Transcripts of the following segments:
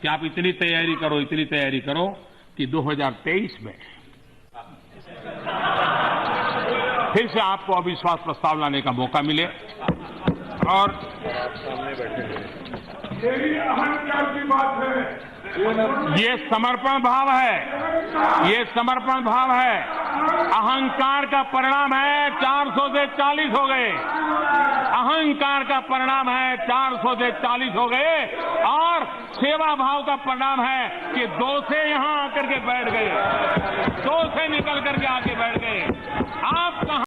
कि आप इतनी तैयारी करो कि 2023 में फिर से आपको अविश्वास प्रस्ताव लाने का मौका मिले और यही अहंकार की बात है। ये समर्पण भाव है। अहंकार का परिणाम है 400 से 40 हो गए। अहंकार का परिणाम है 400 से 40 हो गए और सेवा भाव का परिणाम है कि 2 से यहां आकर के बैठ गए, 2 से निकल करके आके बैठ गए। आप कहां?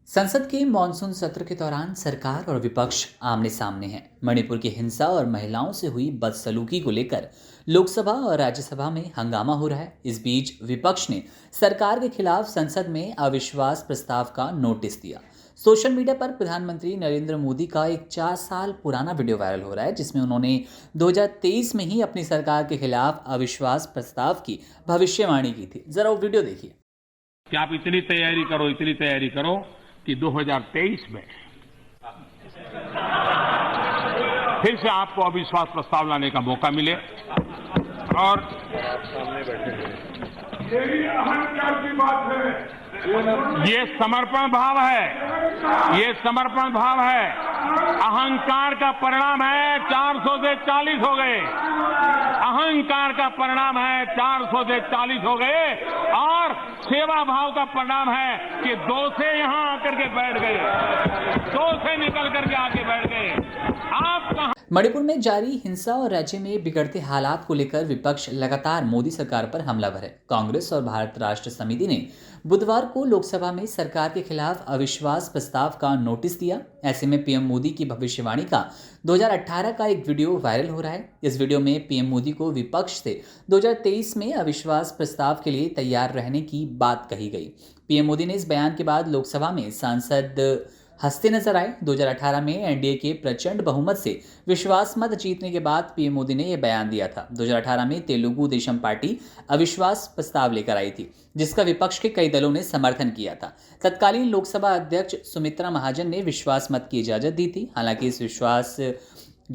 संसद के मॉनसून सत्र के दौरान सरकार और विपक्ष आमने सामने हैं। मणिपुर की हिंसा और महिलाओं से हुई बदसलूकी को लेकर लोकसभा और राज्यसभा में हंगामा हो रहा है। इस बीच विपक्ष ने सरकार के खिलाफ संसद में अविश्वास प्रस्ताव का नोटिस दिया। सोशल मीडिया पर प्रधानमंत्री नरेंद्र मोदी का एक 4 साल पुराना वीडियो वायरल हो रहा है, जिसमें उन्होंने 2023 में ही अपनी सरकार के खिलाफ अविश्वास प्रस्ताव की भविष्यवाणी की थी। जरा वो वीडियो देखिए। कि आप इतनी तैयारी करो कि 2023 में फिर से आपको अविश्वास प्रस्ताव लाने का मौका मिले और यही अहंकार की बात है। ये समर्पण भाव है। अहंकार का परिणाम है 400 से 40 हो गए। अहंकार का परिणाम है 400 से 40 हो गए और सेवा भाव का परिणाम है कि 2 से यहां आकर के बैठ गए, 2 से निकल करके आके बैठ गए। आप कहां? मणिपुर में जारी हिंसा और राज्य में बिगड़ते हालात को लेकर विपक्ष लगातार मोदी सरकार पर हमलावर है। कांग्रेस और भारत राष्ट्र समिति ने बुधवार को लोकसभा में सरकार के खिलाफ अविश्वास प्रस्ताव का नोटिस दिया। ऐसे में पीएम मोदी की भविष्यवाणी का 2018 का एक वीडियो वायरल हो रहा है। इस वीडियो में पीएम मोदी को विपक्ष से 2023 में अविश्वास प्रस्ताव के लिए तैयार रहने की बात कही गई। पीएम मोदी ने इस बयान के बाद लोकसभा में सांसद हंसते नजर आए। 2018 में एनडीए के प्रचंड बहुमत से विश्वास मत जीतने के बाद पीएम मोदी ने यह बयान दिया था। 2018 में तेलुगु देशम पार्टी अविश्वास प्रस्ताव लेकर आई थी, जिसका विपक्ष के कई दलों ने समर्थन किया था। तत्कालीन लोकसभा अध्यक्ष सुमित्रा महाजन ने विश्वास मत की इजाजत दी थी। हालांकि इस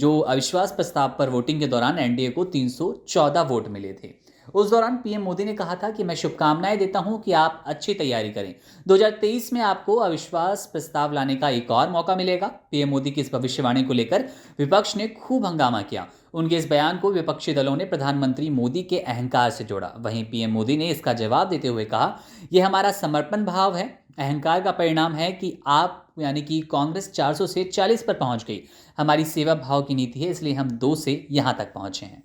अविश्वास प्रस्ताव पर वोटिंग के दौरान एनडीए को 314 वोट मिले थे। उस दौरान पीएम मोदी ने कहा था कि मैं शुभकामनाएं देता हूं कि आप अच्छी तैयारी करें। 2023 में आपको अविश्वास प्रस्ताव लाने का एक और मौका मिलेगा। पीएम मोदी की इस भविष्यवाणी को लेकर विपक्ष ने खूब हंगामा किया। उनके इस बयान को विपक्षी दलों ने प्रधानमंत्री मोदी के अहंकार से जोड़ा। वहीं पीएम मोदी ने इसका जवाब देते हुए कहा, यह हमारा समर्पण भाव है। अहंकार का परिणाम है कि आप यानी कि कांग्रेस 400 से 40 पर पहुंच गई। हमारी सेवा भाव की नीति है, इसलिए हम 2 से यहां तक पहुंचे हैं।